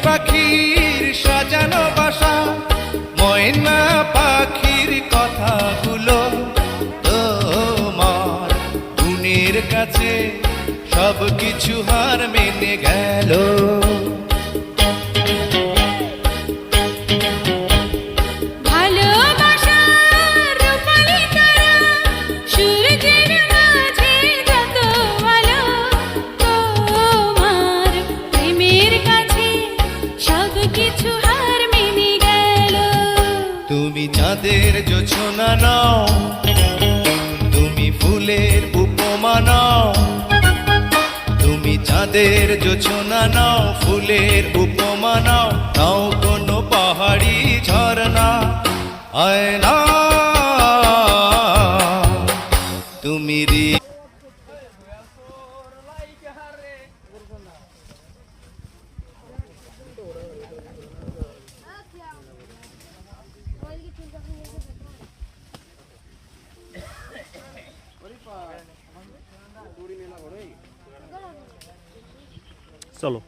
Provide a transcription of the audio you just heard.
পাখির সাজানো বাসা, ময়না পাখির কথাগুলো তোমার গুণের কাছে সবকিছু হার মেনে গেল। তুমি চাঁদের জোছনা নাও, তুমি ফুলের উপমা নাও, তুমি চাঁদের জোছনা নাও, ফুলের উপমা নাও, নাও কোনো পাহাড়ি ঝরনা আয়না তুমি চলো।